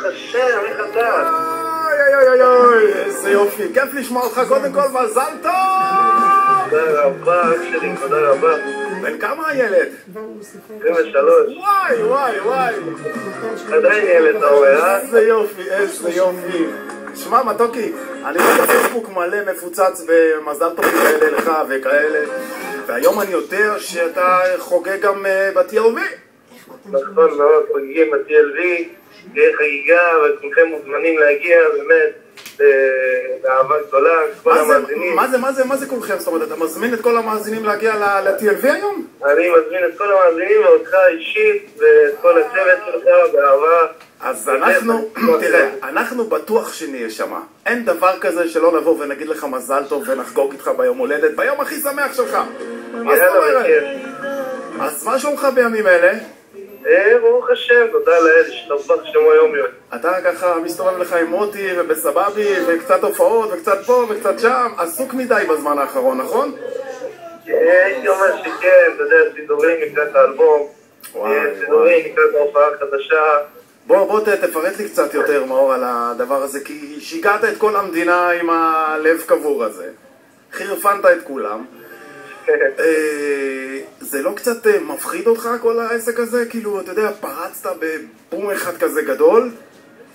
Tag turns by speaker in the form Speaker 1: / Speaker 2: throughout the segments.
Speaker 1: השם, איך אתה?
Speaker 2: אוי, איזה יופי, כיף לשמוע אותך. קודם כל, מזל טוב!
Speaker 1: תודה רבה, אח שלי, תודה רבה.
Speaker 2: בן כמה הילד?
Speaker 1: 23.
Speaker 2: וואי.
Speaker 1: עדיין ילד, אתה אומר, אה?
Speaker 2: איזה יופי. שמע, מתוקי, אני בפייסבוק מלא מפוצץ במזל טובים כאלה לך וכאלה, והיום אני יודע שאתה חוגג גם ב-TLV.
Speaker 1: נכון מאוד, חוגגים ב-TLV, תהיה חגיגה וכולכם מוזמנים להגיע, באמת, באהבה גדולה, כל המאזינים.
Speaker 2: מה זה כולכם? זאת אומרת, אתה מזמין את כל המאזינים להגיע ל-TLV היום?
Speaker 1: אני מזמין את כל המאזינים ואותך אישית ואת כל הצוות שלך באהבה.
Speaker 2: אז תראה, אנחנו בטוח שנהיה שמה. אין דבר כזה שלא נבוא ונגיד לך מזל טוב ונחגוג איתך ביום הולדת, ביום הכי שמח שלך. אז מה שלומך בימים אלה?
Speaker 1: ברוך השם, תודה לאל, שתבח שמו יום.
Speaker 2: אתה ככה מסתובב לך עם מוטי ובסבבי וקצת הופעות וקצת פה וקצת שם, עסוק מדי בזמן האחרון, נכון?
Speaker 1: הייתי אומר שכן, אתה יודע, סידורים לקראת האלבום, סידורים לקראת ההופעה החדשה.
Speaker 2: בוא תפרט לי קצת יותר, מאור, על הדבר הזה, כי שיגעת את כל המדינה עם הלב קבור הזה. חירפנת את כולם. זה לא קצת מפחיד אותך כל העסק הזה? כאילו, אתה יודע, פרצת בבום אחד כזה גדול?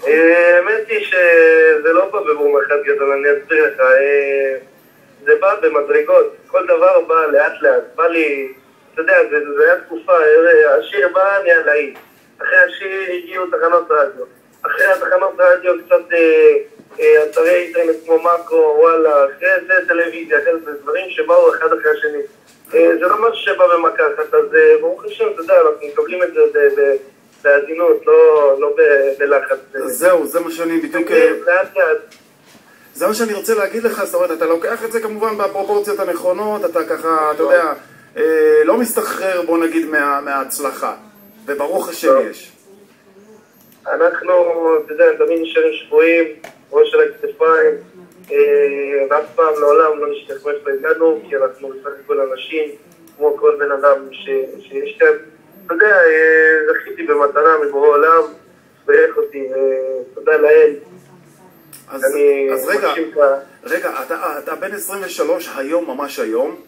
Speaker 1: האמת היא שזה לא בא בבום אחד גדול, אני אסביר לך. זה בא במדרגות, כל דבר בא לאט לאט. בא לי, אתה יודע, זה היה תקופה, השיר בא נהיה להיט. אחרי השיר הגיעו תחנות רדיו. אחרי התחנות רדיו קצת אתרי אינטרנט כמו מקרו, וואלה, אחרי זה טלוויזיה, אחרי זה דברים שבאו אחד אחרי השני. זה לא משהו שבא במכה אחת, אז ברוך השם, אתה יודע, אנחנו מקבלים את זה בעדינות, לא בלחץ.
Speaker 2: זהו, זה מה שאני בדיוק... זה מה שאני רוצה להגיד לך, זאת אומרת, אתה לוקח את זה כמובן בפרופורציות הנכונות, אתה ככה, אתה יודע, לא מסתחרר, בוא נגיד, מההצלחה. וברוך השם יש.
Speaker 1: אנחנו, אתה יודע, תמיד נשארים שבויים, ראש על הכתפיים, ואף פעם לעולם לא נשתכח מאיפה הגענו, כי אנחנו בסך הכל אנשים, כמו כל בן אדם שיש כאן. אתה יודע, זכיתי במתנה מבורא עולם, ואיך אותי, תודה לאל.
Speaker 2: אז רגע, אתה בן 23 היום, ממש היום,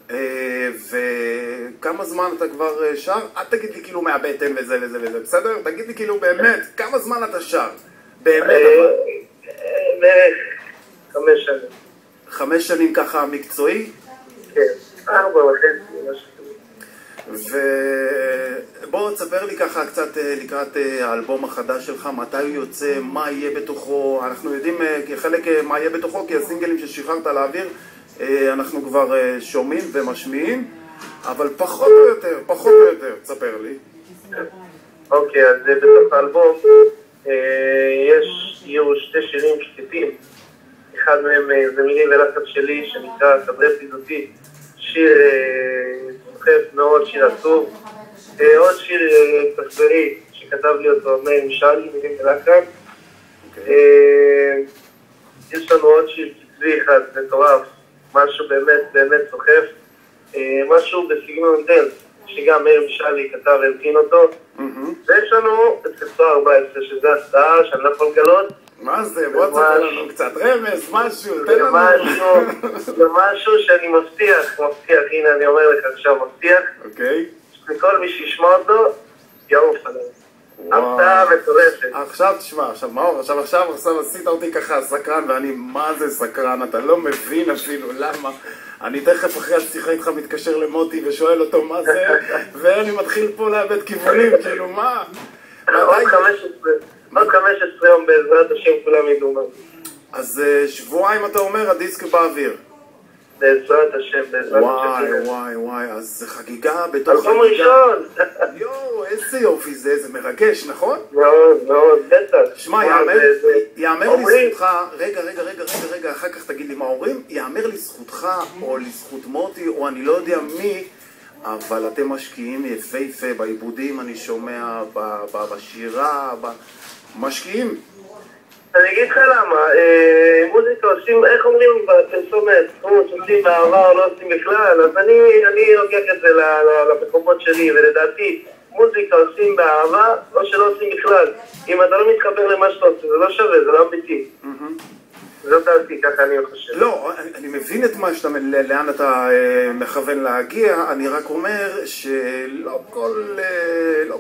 Speaker 2: וכמה זמן אתה כבר שר? אל תגיד לי כאילו מהבטן וזה, בסדר? תגיד לי כאילו באמת, כמה זמן אתה שר? באמת אבל.
Speaker 1: בערך 5 שנים.
Speaker 2: 5 שנים ככה מקצועי?
Speaker 1: כן, 4.5, משהו.
Speaker 2: ובוא תספר לי ככה קצת לקראת האלבום החדש שלך, מתי הוא יוצא, מה יהיה בתוכו. אנחנו יודעים חלק מה יהיה בתוכו, כי הסינגלים ששחררת לאוויר אנחנו כבר שומעים ומשמיעים, אבל פחות או יותר, תספר לי.
Speaker 1: אוקיי, אז בתוך האלבום יהיו 2 שירים שקטים. אחד מהם זה מילים ולחץ שלי שנקרא סדרי פיזותי, שיר סוחף מאוד, שיר עצוב. עוד שיר תחברי שכתב לי אותו מאיר משלי, מילים ולחץ. יש לנו עוד שיר קצבי אחד, מטורף, משהו באמת סוחף, משהו בסגנון דנס, שגם מאיר משלי כתב והלחין אותו. ויש לנו את קצוע 14, שזה הסתעה שאני לא יכול לגלות.
Speaker 2: מה זה? בוא תספר לנו קצת רמז, משהו, תן לנו.
Speaker 1: זה משהו שאני מבטיח, הנה אני אומר לך עכשיו מבטיח.
Speaker 2: אוקיי.
Speaker 1: שכל מי שישמע אותו, יעוף עליו. הפתעה מטורפת.
Speaker 2: עכשיו תשמע, מאור, עכשיו עשית אותי ככה סקרן, ואני מה זה סקרן, אתה לא מבין אפילו למה. אני תכף אחרי השיחה איתך מתקשר למוטי ושואל אותו מה זה, ואני מתחיל פה לאבד כיוונים, כאילו מה?
Speaker 1: עוד 15 יום בעזרת השם כולם ידעו מה.
Speaker 2: אז שבועיים אתה אומר, הדיסק באוויר.
Speaker 1: בעזרת השם, בעזרת השם.
Speaker 2: וואי, אז זה חגיגה בתוך
Speaker 1: אלבום ראשון.
Speaker 2: יואו, איזה יופי זה מרגש, נכון?
Speaker 1: מאוד, בטח.
Speaker 2: שמע, יאמר לזכותך, רגע, אחר כך תגיד לי מה אומרים, יאמר לזכותך או לזכות מוטי או אני לא יודע מי, אבל אתם משקיעים יפהפה בעיבודים, אני שומע בשירה, משקיעים.
Speaker 1: אני אגיד לך למה, מוזיקה עושים, איך אומרים בפרסומת, עושים באהבה או לא עושים בכלל, אז אני לוקח את זה למקומות שלי, ולדעתי מוזיקה עושים באהבה, או שלא עושים בכלל. אם אתה לא מתחבר למה שאתה עושה, זה לא שווה, זה לא אמיתי. זאת דעתי, ככה אני חושב.
Speaker 2: לא, אני מבין את מה שאתה, לאן אתה מכוון להגיע, אני רק אומר שלא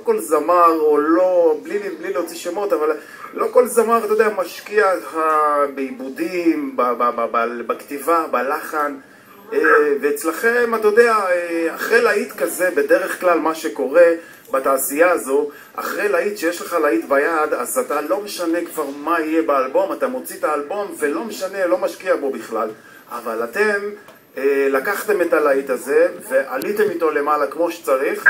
Speaker 2: כל זמר, או לא, בלי להוציא שמות, אבל לא כל זמר, אתה יודע, משקיע בעיבודים, בכתיבה, בלחן, ואצלכם, אתה יודע, אחרי להיט כזה, בדרך כלל מה שקורה בתעשייה הזו, אחרי להיט שיש לך להיט ביד, אז אתה לא משנה כבר מה יהיה באלבום, אתה מוציא את האלבום ולא משנה, לא משקיע בו בכלל. אבל אתם לקחתם את הלהיט הזה ועליתם איתו למעלה כמו שצריך,